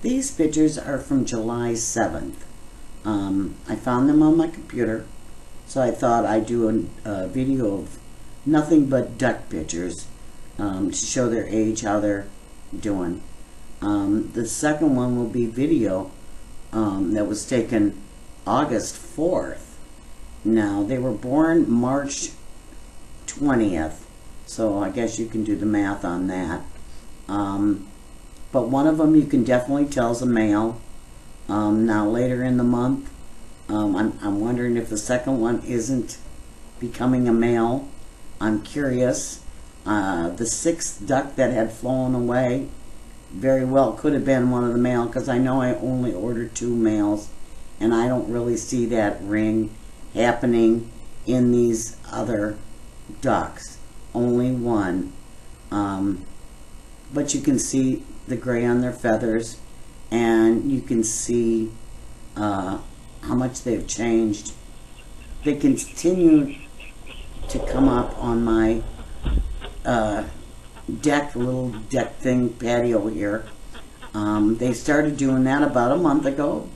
These pictures are from July 7th. I found them on my computer, so I thought I'd do a video of nothing but duck pictures to show their age, how they're doing. The second one will be video that was taken August 4th. Now, they were born March 20th, so I guess you can do the math on that. But one of them you can definitely tell is a male. Now, later in the month, I'm wondering if the second one isn't becoming a male. I'm curious. The sixth duck that had flown away very well could have been one of the male, because I know I only ordered 2 males, and I don't really see that ring happening in these other ducks. Only one. But you can see the gray on their feathers, and you can see how much they've changed. They continue to come up on my little deck thing, patio here. They started doing that about a month ago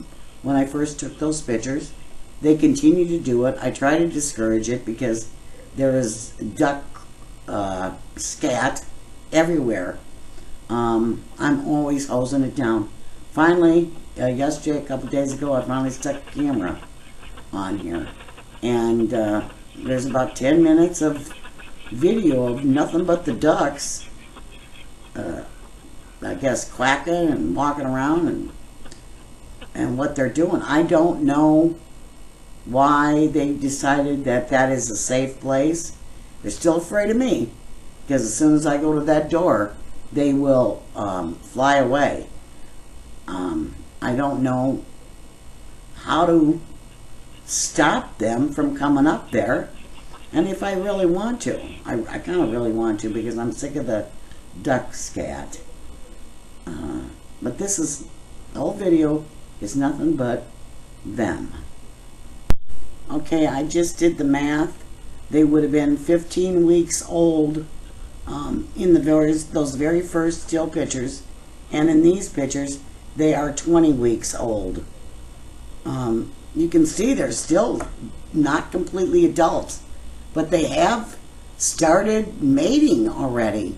when I first took those pictures. They continue to do it. I try to discourage it because there is duck scat everywhere. I'm always hosing it down. Finally, yesterday, a couple days ago, I finally stuck a camera on here. And there's about 10 minutes of video of nothing but the ducks, I guess, quacking and walking around and what they're doing. I don't know why they decided that that is a safe place. They're still afraid of me, because as soon as I go to that door, they will fly away. I don't know how to stop them from coming up there, and if I really want to. I kind of really want to, because I'm sick of the duck scat. But this is, the whole video is nothing but them. Okay, I just did the math. They would have been 15 weeks old in those very first still pictures, and in these pictures they are 20 weeks old. You can see they're still not completely adults, but they have started mating already.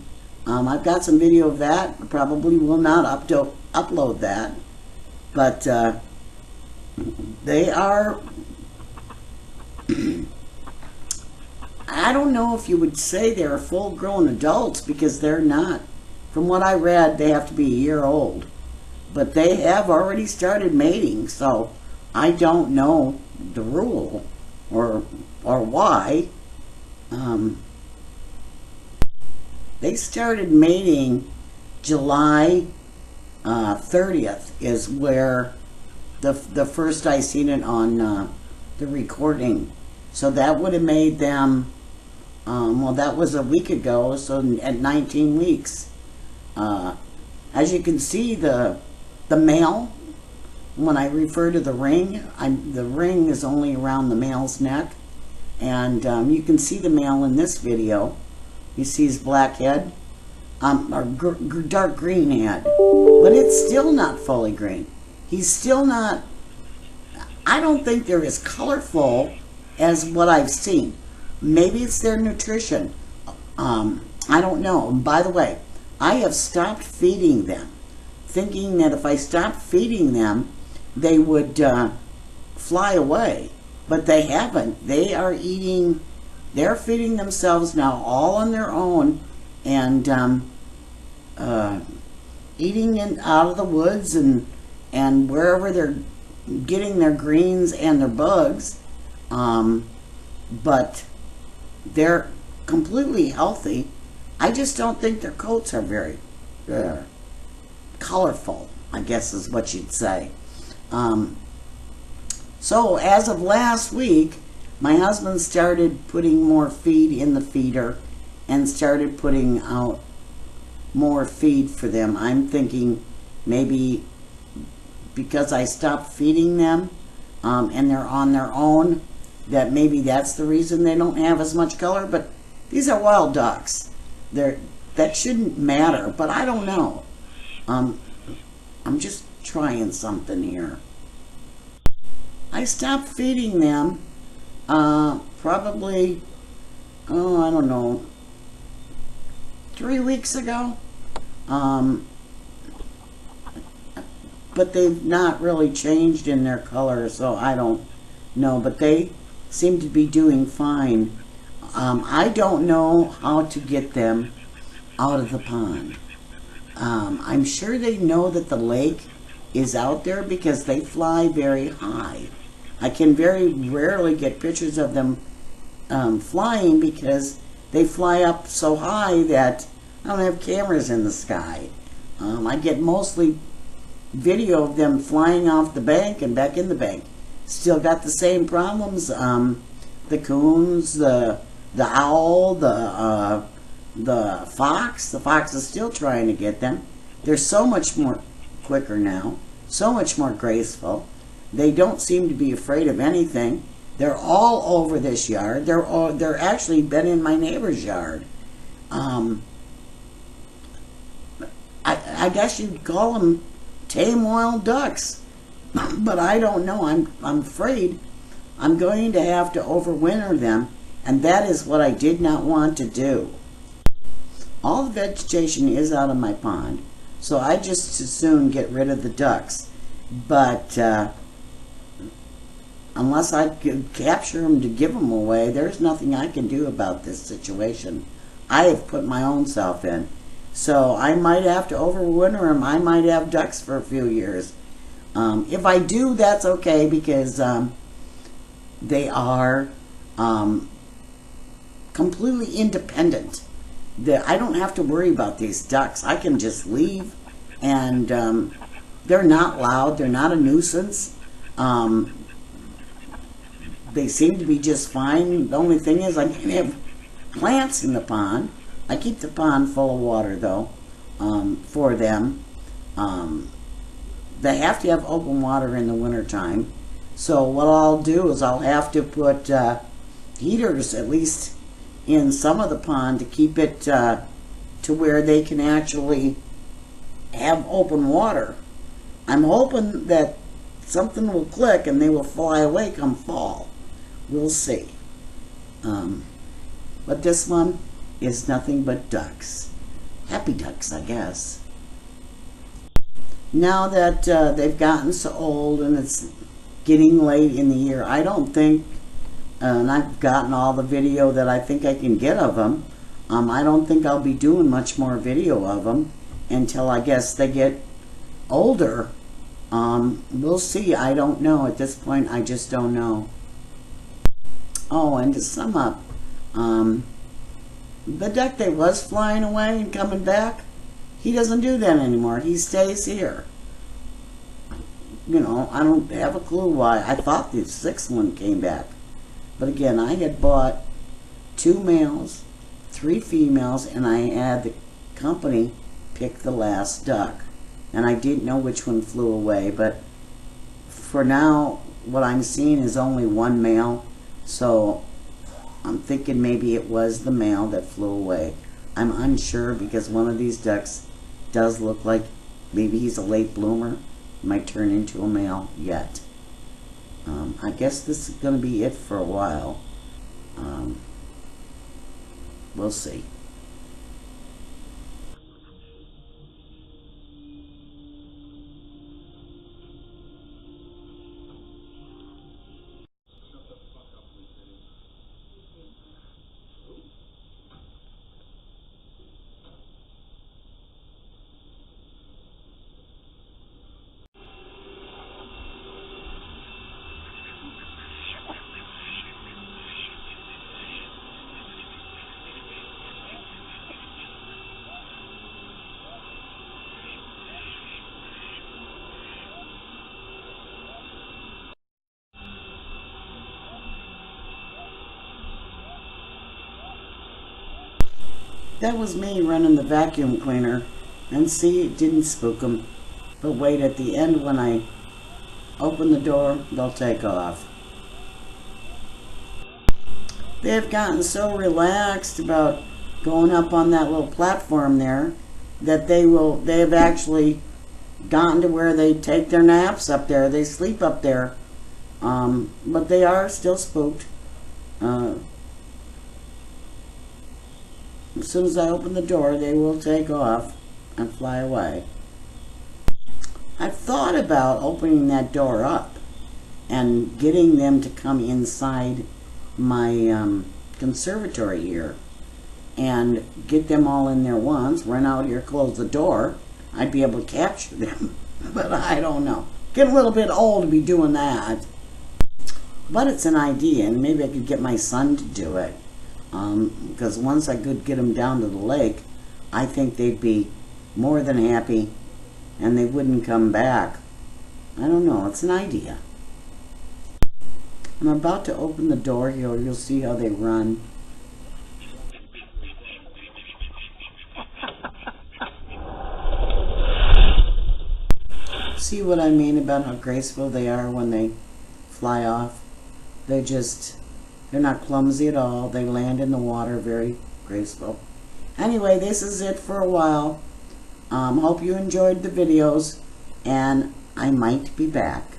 I've got some video of that. Probably will not upload that, but they are I don't know if you would say they're full-grown adults, because they're not. From what I read, they have to be a year old. But they have already started mating, so I don't know the rule or why. They started mating July 30th is where the first I seen it on the recording. So that would have made them, well, that was a week ago, so at 19 weeks. As you can see, the male, when I refer to the ring is only around the male's neck. And you can see the male in this video. You see his black head, or dark green head. But it's still not fully green. He's still not, I don't think they're as colorful as what I've seen. Maybe it's their nutrition. I don't know. And by the way, I have stopped feeding them, thinking that if I stopped feeding them, they would fly away. But they haven't. They are eating, they're feeding themselves now all on their own, and eating out of the woods and wherever they're getting their greens and their bugs. But they're completely healthy. I just don't think their coats are very colorful, I guess is what you'd say. So as of last week, my husband started putting more feed in the feeder and started putting out more feed for them. I'm thinking maybe because I stopped feeding them and they're on their own, that maybe that's the reason they don't have as much color. But these are wild ducks. That shouldn't matter, but I don't know. I'm just trying something here. I stopped feeding them probably, oh, I don't know, 3 weeks ago. But they've not really changed in their color, so I don't know. But they seem to be doing fine. I don't know how to get them out of the pond. I'm sure they know that the lake is out there because they fly very high. I can very rarely get pictures of them flying because they fly up so high that I don't have cameras in the sky. I get mostly video of them flying off the bank and back in the bank. Still got the same problems. The coons, the owl, the fox. The fox is still trying to get them. They're so much more quicker now, so much more graceful. They don't seem to be afraid of anything. They're all over this yard. They're actually been in my neighbor's yard. I guess you'd call them tame wild ducks, but I don't know. I'm afraid I'm going to have to overwinter them, and that is what I did not want to do. All the vegetation is out of my pond, so I just as soon get rid of the ducks. But unless I could capture them to give them away, there's nothing I can do about this situation. I have put my own self in. So I might have to overwinter them. I might have ducks for a few years. If I do, that's okay because they are completely independent. I don't have to worry about these ducks. I can just leave, and they're not loud. They're not a nuisance. They seem to be just fine. The only thing is I can't have plants in the pond. I keep the pond full of water, though, for them. They have to have open water in the wintertime. So what I'll do is I'll have to put heaters, at least in some of the pond, to keep it to where they can actually have open water. I'm hoping that something will click and they will fly away come fall. We'll see. But this one is nothing but ducks. Happy ducks, I guess. Now that they've gotten so old and it's getting late in the year, I don't think, and I've gotten all the video that I think I can get of them, I don't think I'll be doing much more video of them until I guess they get older. We'll see. I don't know. At this point, I just don't know. Oh, and to sum up, the duck that was flying away and coming back, he doesn't do that anymore. He stays here. You know, I don't have a clue why. I thought the sixth one came back. But again, I had bought 2 males, 3 females, and I had the company pick the last duck. And I didn't know which one flew away, but for now, what I'm seeing is only 1 male. So I'm thinking maybe it was the male that flew away. I'm unsure because one of these ducks does look like maybe he's a late bloomer. Might turn into a male yet. I guess this is going to be it for a while. We'll see. That was me running the vacuum cleaner, and see, it didn't spook them. But wait, at the end when I open the door, they'll take off. They have gotten so relaxed about going up on that little platform there that they have actually gotten to where they take their naps up there. They sleep up there. But they are still spooked. As soon as I open the door, they will take off and fly away. I've thought about opening that door up and getting them to come inside my conservatory here and get them all in there once, run out here, close the door. I'd be able to capture them, but I don't know. Getting a little bit old to be doing that. But it's an idea, and maybe I could get my son to do it. Because once I could get them down to the lake, I think they'd be more than happy, and they wouldn't come back. I don't know, it's an idea. I'm about to open the door here. You'll see how they run. See what I mean about how graceful they are when they fly off? They're not clumsy at all. They land in the water very graceful. Anyway, this is it for a while. Hope you enjoyed the videos, and I might be back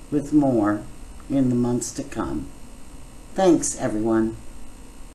with more in the months to come. Thanks, everyone.